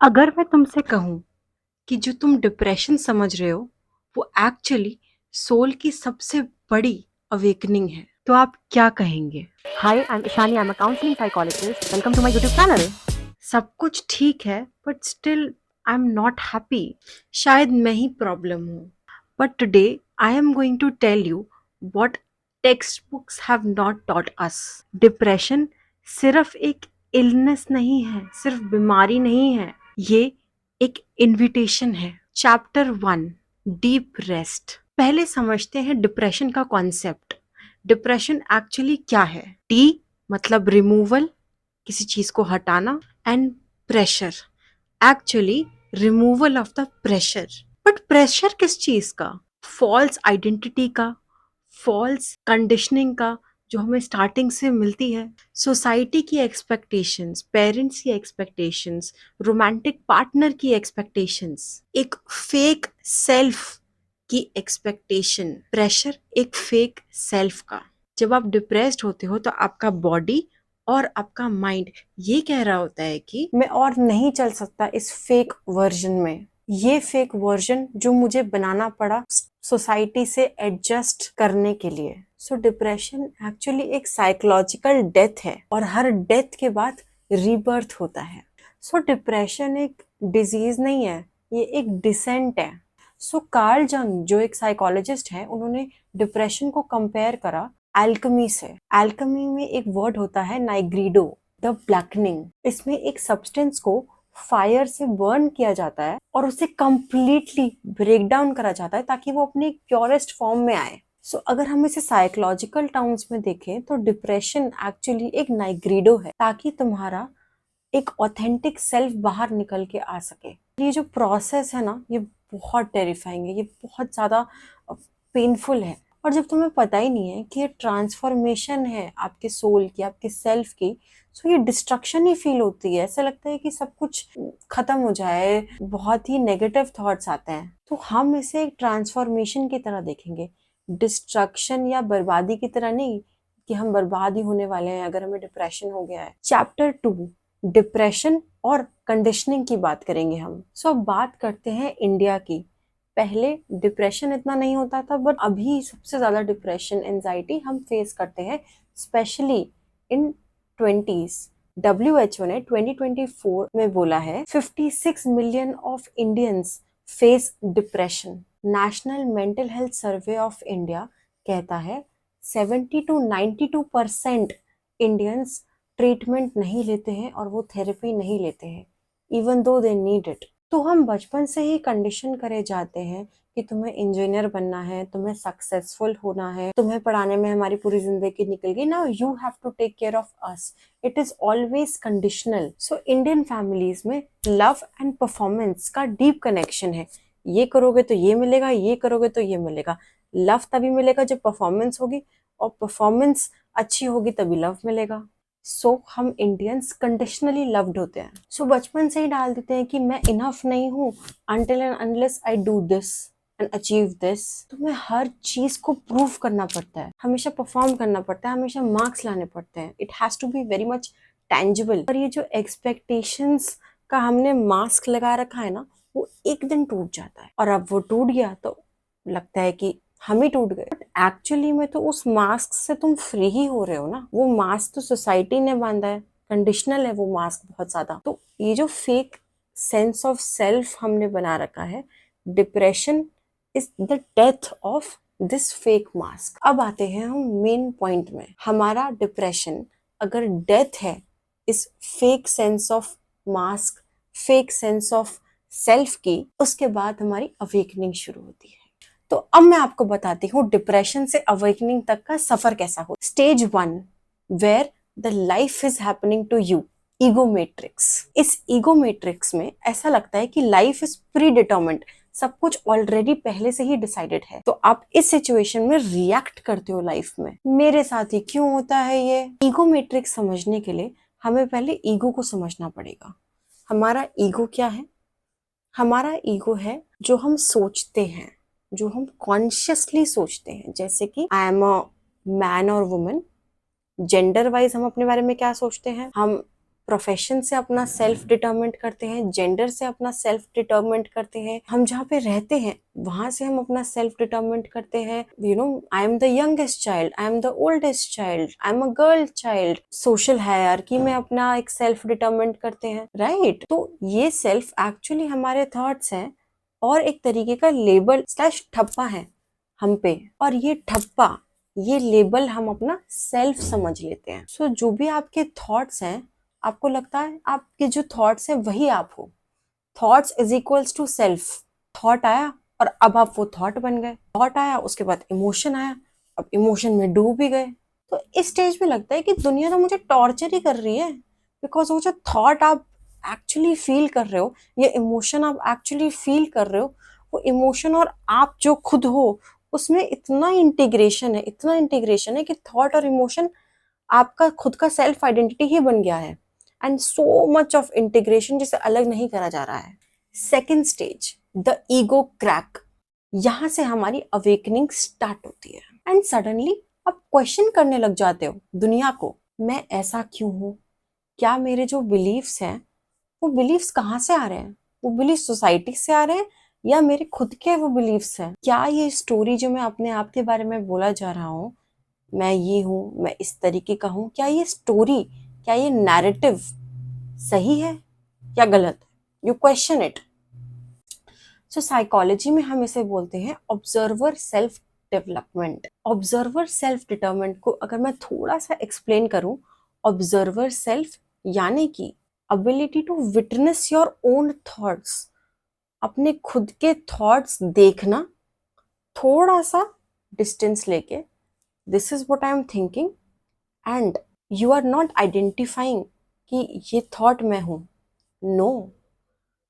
अगर मैं तुमसे कहूँ कि जो तुम डिप्रेशन समझ रहे हो वो एक्चुअली सोल की सबसे बड़ी अवेकनिंग है, तो आप क्या कहेंगे? Hi, I'm Ishani. I'm a counseling psychologist. Welcome to my YouTube channel. सब कुछ ठीक है but still I am not happy. शायद मैं ही प्रॉब्लम हूँ। But today I am going to tell you what text books have not taught us. Depression सिर्फ एक इलनेस नहीं है, सिर्फ बीमारी नहीं है, ये एक इनविटेशन है। Chapter 1, deep rest. पहले समझते हैं डिप्रेशन का कॉन्सेप्ट। डिप्रेशन एक्चुअली क्या है? डी मतलब रिमूवल, किसी चीज को हटाना, and pressure, actually removal of the pressure. But pressure किस चीज का? फॉल्स आइडेंटिटी का, फॉल्स कंडीशनिंग का, जो हमें स्टार्टिंग से मिलती है। सोसाइटी की एक्सपेक्टेशंस, पेरेंट्स की एक्सपेक्टेशंस, रोमांटिक पार्टनर की एक्सपेक्टेशंस, एक फेक सेल्फ की एक्सपेक्टेशन। प्रेशर एक फेक सेल्फ का। जब आप डिप्रेस्ड होते हो तो आपका बॉडी और आपका माइंड ये कह रहा होता है कि मैं और नहीं चल सकता इस फेक वर्जन में। ये फेक वर्जन जो मुझे बनाना पड़ा सोसाइटी से एडजस्ट करने के लिए। सो डिप्रेशन एक्चुअली एक साइकोलॉजिकल डेथ है और हर डेथ के बाद रीबर्थ होता है। सो डिप्रेशन एक डिजीज नहीं है, ये एक डिसेंट है। सो कार्ल जंग जो एक साइकोलॉजिस्ट है, उन्होंने डिप्रेशन को कंपेयर करा एल्केमी से। एल्केमी में एक वर्ड होता है नाइग्रीडो, द ब्लैकनिंग। इसमें एक सब्सटेंस को फायर से बर्न किया जाता है और उसे कंप्लीटली ब्रेक डाउन करा जाता है ताकि वो अपने प्योरेस्ट फॉर्म में आए। सो अगर हम इसे साइकोलॉजिकल टर्म्स में देखें तो डिप्रेशन एक्चुअली एक नाइग्रीडो है, ताकि तुम्हारा एक ऑथेंटिक सेल्फ बाहर निकल के आ सके। ये जो प्रोसेस है ना, ये बहुत टेरिफाइंग है, ये बहुत ज्यादा पेनफुल है। और जब तुम्हें पता ही नहीं है कि ये ट्रांसफॉर्मेशन है आपके सोल की, आपके सेल्फ की, सो ये डिस्ट्रक्शन ही फील होती है। ऐसा लगता है कि सब कुछ खत्म हो जाए, बहुत ही नेगेटिव थॉट्स आते हैं। तो हम इसे एक ट्रांसफॉर्मेशन की तरह देखेंगे, डिस्ट्रक्शन या बर्बादी की तरह नहीं कि हम बर्बाद ही होने वाले हैं अगर हमें डिप्रेशन हो गया है। चैप्टर 2, डिप्रेशन और कंडीशनिंग की बात करेंगे हम। सो अब बात करते हैं इंडिया की। पहले डिप्रेशन इतना नहीं होता था, बट अभी सबसे ज्यादा डिप्रेशन एंजाइटी हम फेस करते हैं, स्पेशली इन 20s। WHO ने 2024 में बोला है 56 million of Indians face depression. National mental health survey of India कहता है 70 to 92% इंडियंस ट्रीटमेंट नहीं लेते हैं और वो थेरेपी नहीं लेते हैं, even though they need it. तो हम बचपन से ही कंडीशन करे जाते हैं कि तुम्हें इंजीनियर बनना है, तुम्हें सक्सेसफुल होना है, तुम्हें पढ़ाने में हमारी पूरी जिंदगी निकल गई, now you have to take care of us. It is always conditional. So Indian families में लव एंड परफॉर्मेंस का डीप कनेक्शन है। ये करोगे तो ये मिलेगा, ये करोगे तो ये मिलेगा। लव तभी मिलेगा जब परफॉर्मेंस होगी, और परफॉर्मेंस अच्छी होगी तभी लव मिलेगा। हम इंडियंस कंडीशनली लव्ड होते हैं। बचपन से ही डाल देते हैं कि मैं इनफ नहीं हूँ until and unless I do this and achieve this. तुम्हें हर चीज को प्रूव करना पड़ता है, हमेशा परफॉर्म करना पड़ता है, हमेशा मार्क्स लाने पड़ते हैं। It has to be very much tangible. और ये जो एक्सपेक्टेशंस का हमने मास्क लगा रखा है ना, वो एक दिन टूट जाता है। और अब वो टूट गया तो लगता है कि हम ही टूट गए, बट एक्चुअली में तो उस मास्क से तुम फ्री ही हो रहे हो ना। वो मास्क तो सोसाइटी ने बांधा है, कंडीशनल है वो मास्क बहुत ज्यादा। तो ये जो फेक सेंस ऑफ सेल्फ हमने बना रखा है, depression is the death of this fake mask. अब आते हैं हम मेन पॉइंट में। हमारा डिप्रेशन अगर डेथ है इस fake sense of mask, fake sense of self की, उसके बाद हमारी अवेकनिंग शुरू होती है। तो अब मैं आपको बताती हूँ डिप्रेशन से अवेकनिंग तक का सफर कैसा हो। Stage 1, where the life is happening to you, ego matrix. इस ईगो मैट्रिक्स में ऐसा लगता है कि लाइफ इज प्री डिटर्मिन्ड, सब कुछ ऑलरेडी पहले से ही डिसाइडेड है। तो आप इस सिचुएशन में रिएक्ट करते हो लाइफ में, मेरे साथ ही क्यों होता है ये। ईगो मैट्रिक्स समझने के लिए हमें पहले ईगो को समझना पड़ेगा। हमारा ईगो क्या है? हमारा ईगो है जो हम सोचते हैं, जो हम कॉन्शियसली सोचते हैं। जैसे कि आई एम अ मैन और वुमेन, जेंडर वाइज हम अपने बारे में क्या सोचते हैं, हम प्रोफेशन से अपना सेल्फ डिटरमिनेट करते हैं, जेंडर से अपना सेल्फ डिटरमिनेट करते हैं, हम जहाँ पे रहते हैं वहां से हम अपना सेल्फ डिटरमिनेट करते हैं। I am the youngest child, I am the oldest child, I am a girl child, social hierarchy में अपना एक सेल्फ डिटरमिनेट करते हैं, राइट। तो ये सेल्फ एक्चुअली हमारे थॉट्स हैं और एक तरीके का लेबल स्लैश ठप्पा है हम पे, और ये ठप्पा, ये लेबल हम अपना सेल्फ समझ लेते हैं। सो जो भी आपके थॉट्स हैं, आपको लगता है आपके जो थॉट्स हैं वही आप हो। Thoughts is equals to self. Thought आया और अब आप वो थॉट बन गए, थॉट आया उसके बाद इमोशन आया, अब इमोशन में डूब भी गए। तो इस स्टेज पे लगता है कि दुनिया तो मुझे टॉर्चर ही कर रही है, बिकॉज वो जो थॉट आप एक्चुअली फील कर रहे हो, ये इमोशन आप एक्चुअली फील कर रहे हो, वो इमोशन और आप जो खुद हो उसमें इतना इंटीग्रेशन है, इतना इंटीग्रेशन है कि थॉट और इमोशन आपका खुद का सेल्फ आइडेंटिटी ही बन गया है। And so much of integration जिसे अलग नहीं करा जा रहा है। Second stage, the ego crack. यहां से हमारी अवेकनिंग स्टार्ट होती है एंड सडनली आप क्वेश्चन करने लग जाते हो दुनिया को, मैं ऐसा क्यों हूं? क्या मेरे जो बिलीव्स हैं वो बिलीव्स कहाँ से आ रहे हैं? वो बिलीव सोसाइटी से आ रहे हैं या मेरे खुद के वो बिलीव्स हैं? क्या ये स्टोरी जो मैं अपने आप के बारे में बोला जा रहा हूँ, मैं ये हूँ, मैं इस तरीके का हूँ, क्या ये स्टोरी, क्या ये नैरेटिव सही है या गलत है? You question it. So psychology में हम इसे बोलते हैं observer self development. Observer self determent को अगर मैं थोड़ा सा एक्सप्लेन करूं, ऑब्जर्वर सेल्फ यानी कि ability to witness your own thoughts, अपने खुद के थॉट्स देखना, थोड़ा सा डिस्टेंस लेके, this is what I am thinking, and you are not identifying कि ये थॉट मैं हूं। No,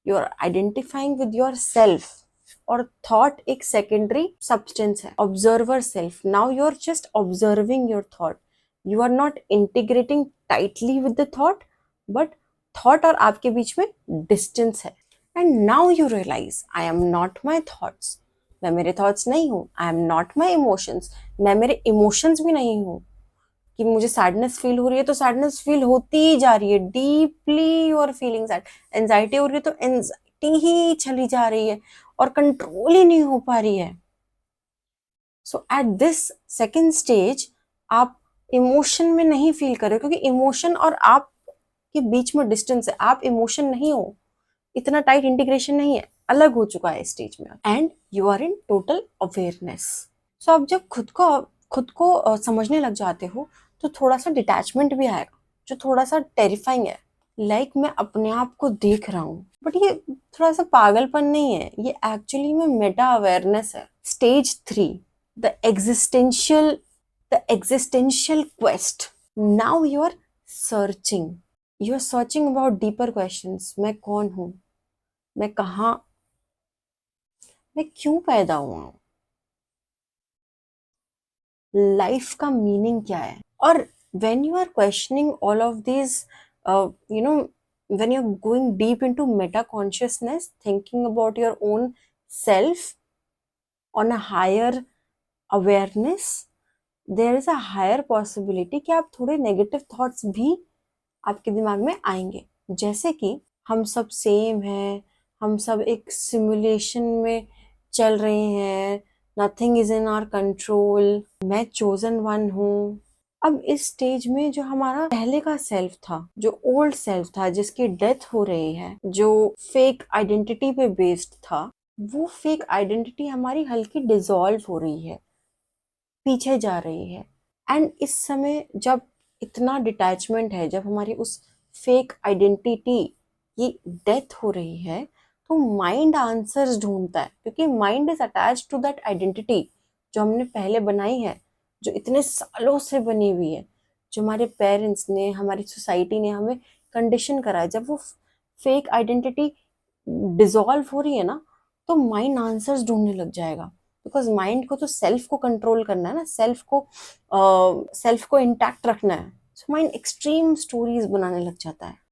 you are identifying with your self, और थॉट एक सेकेंडरी सब्सटेंस है। Observer self, now you are just observing your thought, you are not integrating tightly with the thought, but thought और आपके बीच में डिस्टेंस है। And now you realise I am not my thoughts, मैं मेरे thoughts नहीं हूं। I am not my emotions, मैं मेरे इमोशंस भी नहीं हूं। कि मुझे सैडनेस फील हो रही है तो सैडनेस फील होती ही जा रही है, deeply you are feeling sad. Anxiety हो रही है तो एंजाइटी ही चली जा रही है और कंट्रोल ही नहीं हो पा रही है। सो एट दिस सेकेंड स्टेज आप इमोशन में नहीं फील कर रहे, क्योंकि इमोशन और आप के बीच में डिस्टेंस है, आप इमोशन नहीं हो, इतना टाइट इंटीग्रेशन नहीं है, अलग हो चुका है स्टेज में, and you are in total awareness. So आप जब खुद को समझने लग जाते हो तो थोड़ा सा डिटैचमेंट भी आएगा जो थोड़ा सा टेरिफाइंग है। लाइक मैं अपने आप को देख रहा हूँ, बट ये थोड़ा सा पागलपन नहीं है, ये एक्चुअली में मेटा अवेयरनेस है। Stage 3, the existential the existential quest. Now you are searching about deeper questions. मैं कौन हूँ, मैं कहाँ, मैं क्यों पैदा हुआ हूँ, लाइफ का मीनिंग क्या है? और when you are questioning all of these, when you're going deep into meta consciousness, thinking about your own self on a higher awareness, there is a higher possibility कि आप थोड़े नेगेटिव थॉट्स भी आपके दिमाग में आएंगे, जैसे कि हम सब सेम हैं, हम सब एक सिमुलेशन में चल रहे हैं, nothing is in our control, मैं चोजन वन हूँ। अब इस स्टेज में जो हमारा पहले का सेल्फ था, जो ओल्ड सेल्फ था, जिसकी डेथ हो रही है, जो फेक आइडेंटिटी पे बेस्ड था, वो फेक आइडेंटिटी हमारी हल्की डिसॉल्व हो रही है, पीछे जा रही है। एंड इस समय जब इतना डिटैचमेंट है, जब हमारी उस फेक आइडेंटिटी की डेथ हो रही है, तो माइंड आंसर्स ढूंढता है, क्योंकि mind is attached to that identity जो हमने पहले बनाई है, जो इतने सालों से बनी हुई है, जो हमारे पेरेंट्स ने, हमारी सोसाइटी ने हमें कंडीशन करा है। जब वो फेक आइडेंटिटी डिसॉल्व हो रही है ना, तो माइंड आंसर्स ढूंढने लग जाएगा, बिकॉज माइंड को तो सेल्फ को कंट्रोल करना है ना, सेल्फ को इंटैक्ट रखना है। सो माइंड एक्सट्रीम स्टोरीज बनाने लग जाता है।